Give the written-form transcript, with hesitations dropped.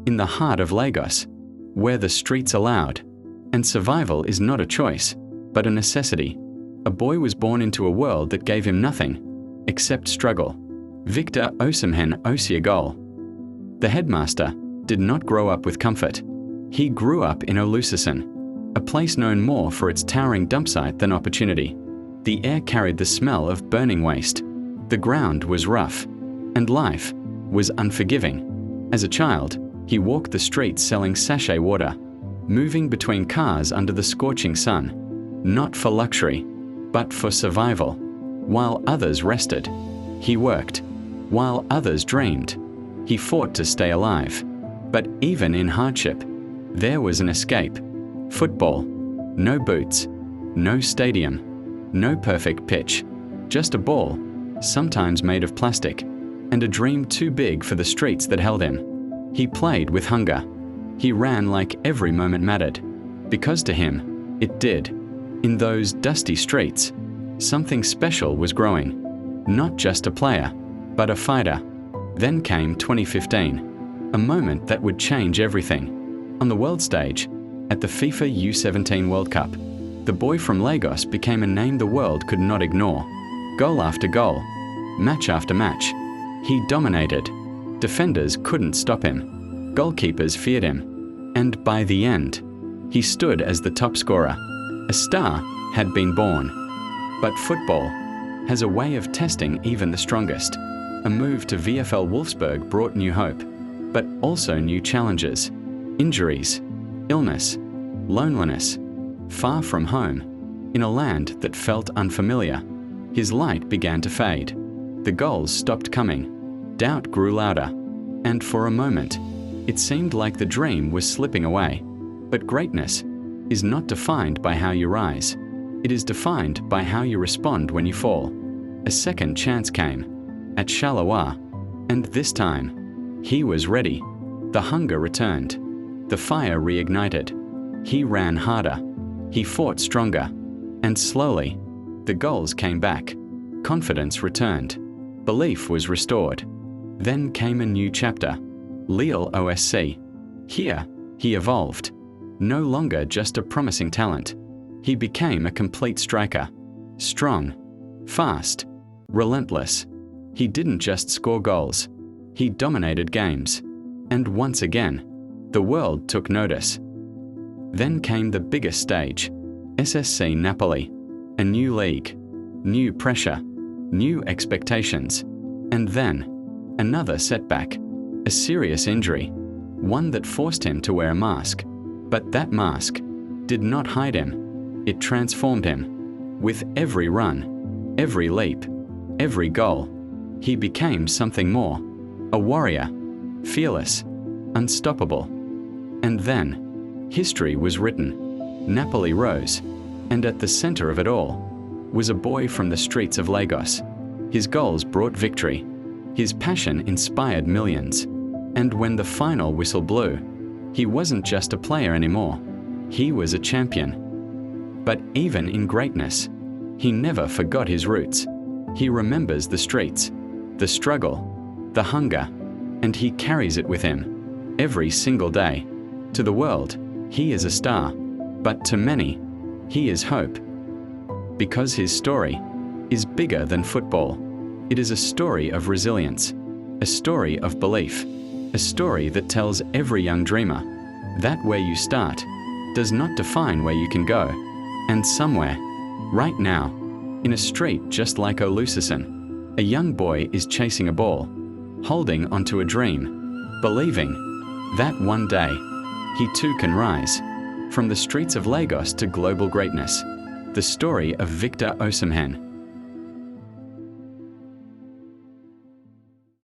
in the heart of Lagos, where the streets are loud, and survival is not a choice, but a necessity. A boy was born into a world that gave him nothing except struggle. Victor Osimhen Osigoal. The headmaster did not grow up with comfort. He grew up in Olusosun, a place known more for its towering dump site than opportunity. The air carried the smell of burning waste. The ground was rough, and life was unforgiving. As a child, he walked the streets selling sachet water, moving between cars under the scorching sun, not for luxury, but for survival. While others rested, he worked. While others dreamed, he fought to stay alive. But even in hardship, there was an escape. Football. No boots, no stadium, no perfect pitch, just a ball, sometimes made of plastic, and a dream too big for the streets that held him. He played with hunger. He ran like every moment mattered, because to him, it did. In those dusty streets, something special was growing. Not just a player, but a fighter. Then came 2015, a moment that would change everything. On the world stage, at the FIFA U17 World Cup, the boy from Lagos became a name the world could not ignore. Goal after goal, match after match, he dominated. Defenders couldn't stop him. Goalkeepers feared him. And by the end, he stood as the top scorer. A star had been born. But football has a way of testing even the strongest. A move to VfL Wolfsburg brought new hope, but also new challenges. Injuries, illness, loneliness. Far from home, in a land that felt unfamiliar, his light began to fade. The goals stopped coming. Doubt grew louder. And for a moment, it seemed like the dream was slipping away. But greatness is not defined by how you rise. It is defined by how you respond when you fall. A second chance came, at Charleroi, and this time, he was ready. The hunger returned. The fire reignited. He ran harder. He fought stronger. And slowly, the goals came back. Confidence returned. Belief was restored. Then came a new chapter. Lille OSC. Here, he evolved. No longer just a promising talent. He became a complete striker. Strong, fast, relentless. He didn't just score goals. He dominated games. And once again, the world took notice. Then came the biggest stage. SSC Napoli. A new league. New pressure. New expectations. And then, another setback. A serious injury. One that forced him to wear a mask. But that mask did not hide him. It transformed him. With every run, every leap, every goal, he became something more. A warrior. Fearless. Unstoppable. And then, history was written. Napoli rose. And at the center of it all was a boy from the streets of Lagos. His goals brought victory. His passion inspired millions. And when the final whistle blew, he wasn't just a player anymore. He was a champion. But even in greatness, he never forgot his roots. He remembers the streets, the struggle, the hunger, and he carries it with him every single day. To the world, he is a star, but to many, he is hope. Because his story is bigger than football. It is a story of resilience, a story of belief, a story that tells every young dreamer that where you start does not define where you can go. And somewhere, right now, in a street just like Olusosun, a young boy is chasing a ball, holding onto a dream, believing that one day he too can rise. From the streets of Lagos to global greatness, the story of Victor Osimhen.